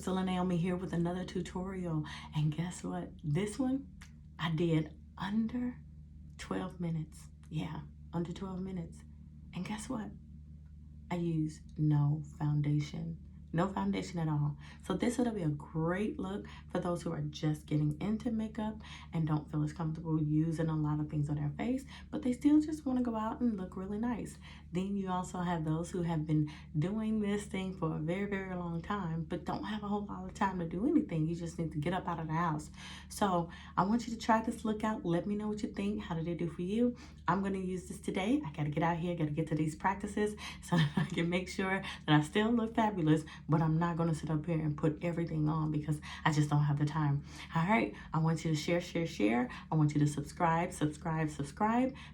Priscilla Naomi here with another tutorial. And guess what? This one I did under 12 minutes. Yeah, under 12 minutes. And guess what? I use no foundation. No foundation at all. So this would be a great look for those who are just getting into makeup and don't feel as comfortable using a lot of things on their face, but they still just want to go out and look really nice. Then you also have those who have been doing this thing for a very, very long time, but don't have a whole lot of time to do anything. You just need to get up out of the house. So I want you to try this look out. Let me know what you think. How did it do for you? I'm going to use this today. I got to get out here, got to get to these practices so that I can make sure that I still look fabulous, but I'm not going to sit up here and put everything on because I just don't have the time. All right. I want you to share. I want you to subscribe.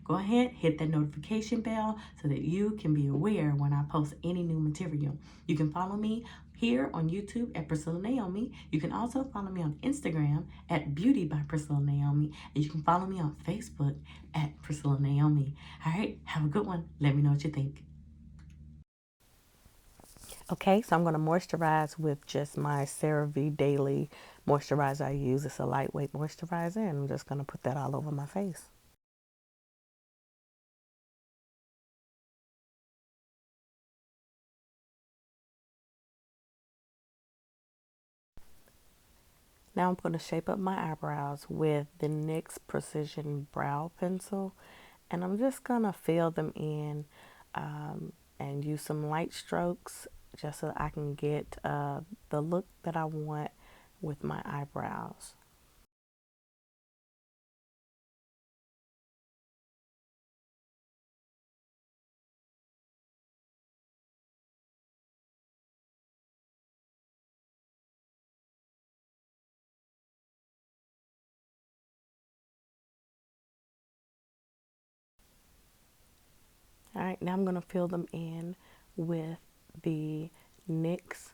Go ahead, hit that notification bell so that you can be aware when I post any new material. You can follow me here on YouTube at Priscilla Naomi. You can also follow me on Instagram at Beauty by Priscilla Naomi. And you can follow me on Facebook at Priscilla Naomi. All right, have a good one. Let me know what you think. Okay, so I'm going to moisturize with just my CeraVe Daily Moisturizer I use. It's a lightweight moisturizer, and I'm just going to put that all over my face. Now I'm going to shape up my eyebrows with the NYX Precision Brow Pencil, and I'm just going to fill them in and use some light strokes just so I can get the look that I want with my eyebrows. All right, now I'm going to fill them in with the NYX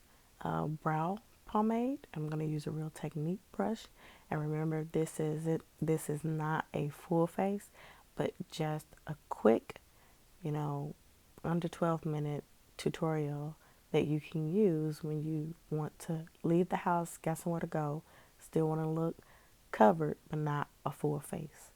brow pomade. I'm going to use a Real Technique brush. And remember, this is it. This is not a full face, but just a quick, under 12-minute tutorial that you can use when you want to leave the house, got somewhere to go, still want to look covered, but not a full face.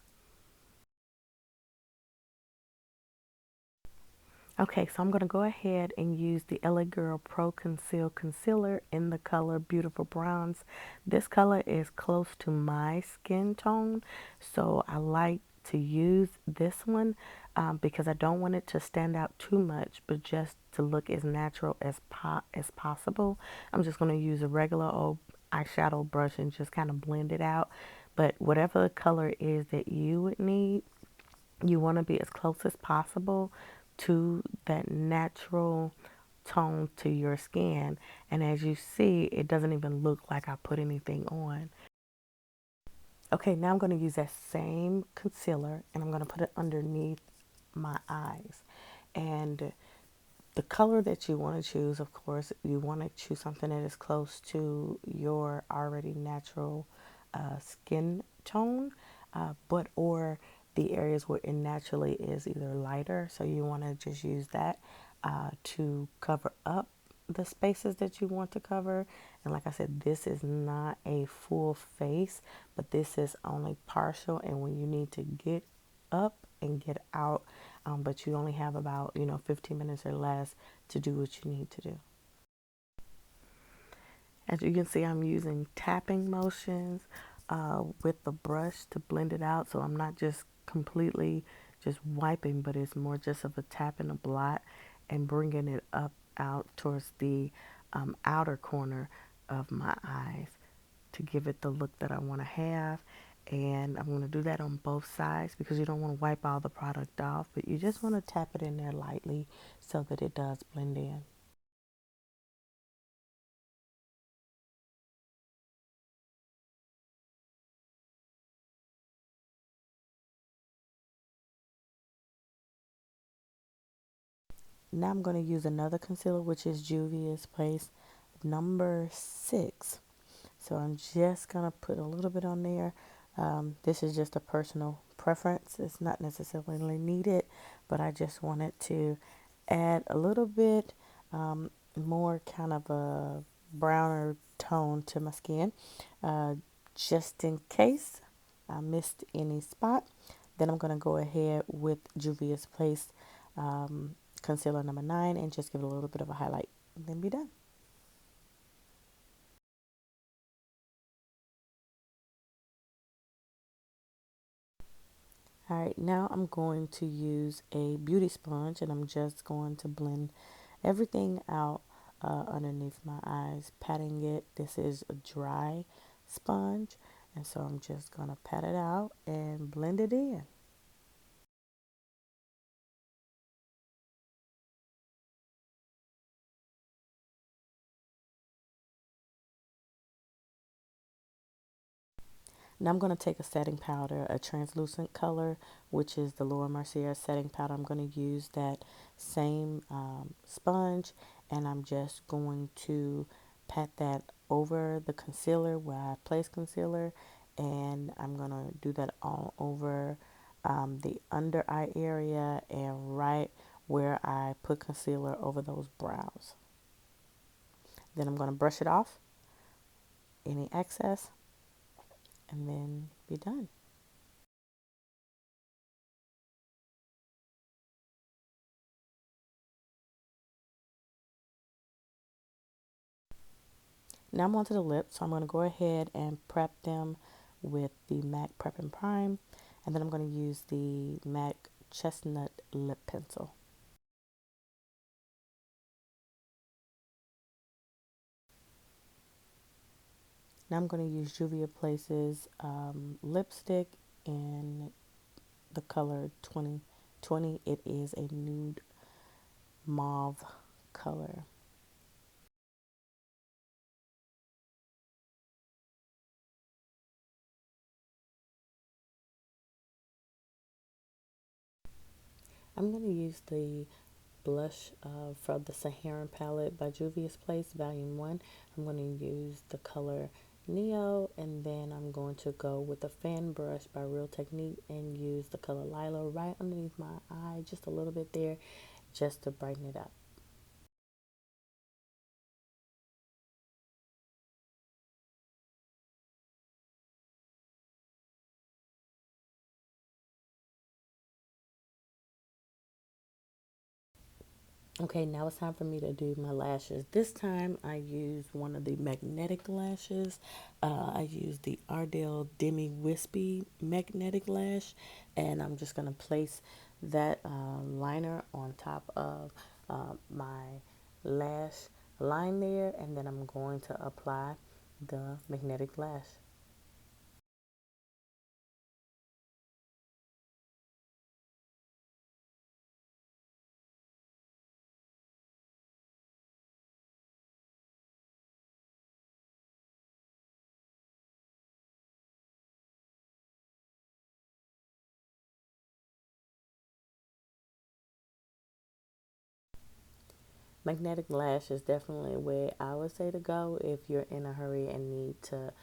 Okay, so I'm going to go ahead and use the LA Girl Pro Conceal Concealer in the color Beautiful Browns. This color is close to my skin tone, so I like to use this one because I don't want it to stand out too much, but just to look as natural as possible. I'm just going to use a regular old eyeshadow brush and just kind of blend it out. But whatever the color is that you would need, you want to be as close as possible to that natural tone to your skin. And as you see, it doesn't even look like I put anything on. Okay, now I'm going to use that same concealer and I'm going to put it underneath my eyes. And the color that you want to choose, of course, you want to choose something that is close to your already natural skin tone, or the areas where it naturally is either lighter. So you want to just use that to cover up the spaces that you want to cover. And like I said, this is not a full face, but this is only partial. And when you need to get up and get out, but you only have about 15 minutes or less to do what you need to do. As you can see, I'm using tapping motions with the brush to blend it out, so I'm not just completely just wiping, but it's more just of a tap and a blot and bringing it up out towards the outer corner of my eyes to give it the look that I want to have. And I'm going to do that on both sides because you don't want to wipe all the product off, but you just want to tap it in there lightly so that it does blend in. Now I'm going to use another concealer, which is Juvia's Place number 6. So I'm just going to put a little bit on there. This is just a personal preference. It's not necessarily needed, but I just wanted to add a little bit more kind of a browner tone to my skin, uh, just in case I missed any spot. Then I'm going to go ahead with Juvia's Place concealer number 9 and just give it a little bit of a highlight and then be done. All right, now I'm going to use a beauty sponge and I'm just going to blend everything out underneath my eyes, patting it. This is a dry sponge, and so I'm just going to pat it out and blend it in. Now I'm going to take a setting powder, a translucent color, which is the Laura Mercier setting powder. I'm going to use that same sponge, and I'm just going to pat that over the concealer where I place concealer, and I'm going to do that all over the under eye area and right where I put concealer over those brows. Then I'm going to brush it off, any excess, and then be done. Now I'm onto the lips, so I'm going to go ahead and prep them with the MAC Prep and Prime, and then I'm going to use the MAC Chestnut Lip Pencil. Now I'm going to use Juvia Place's lipstick in the color 2020. It is a nude mauve color. I'm going to use the blush from the Saharan palette by Juvia's Place, Volume 1. I'm going to use the color Neo, and then I'm going to go with the fan brush by Real Technique and use the color Lila right underneath my eye, just a little bit there, just to brighten it up. Okay, now it's time for me to do my lashes. This time I use one of the magnetic lashes. I use the Ardell Demi Wispy magnetic lash, and I'm just going to place that liner on top of my lash line there, and then I'm going to apply the magnetic lash. Magnetic lash is definitely a way I would say to go if you're in a hurry and need to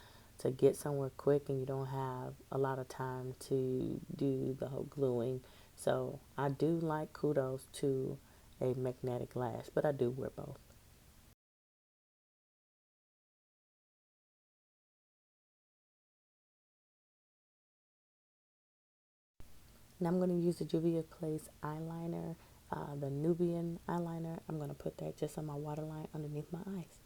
get somewhere quick and you don't have a lot of time to do the whole gluing. So I do like kudos to a magnetic lash, but I do wear both. Now I'm going to use the Juvia's Place eyeliner, the Nubian eyeliner. I'm going to put that just on my waterline underneath my eyes.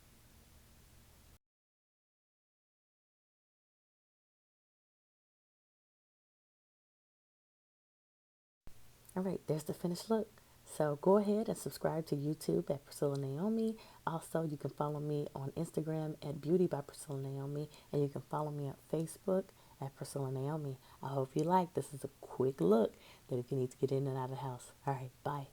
All right, there's the finished look. So go ahead and subscribe to YouTube at Priscilla Naomi. Also, you can follow me on Instagram at Beauty by Priscilla Naomi, and you can follow me on Facebook at Priscilla Naomi. I hope you like this. Is a quick look that if you need to get in and out of the house. All right, bye.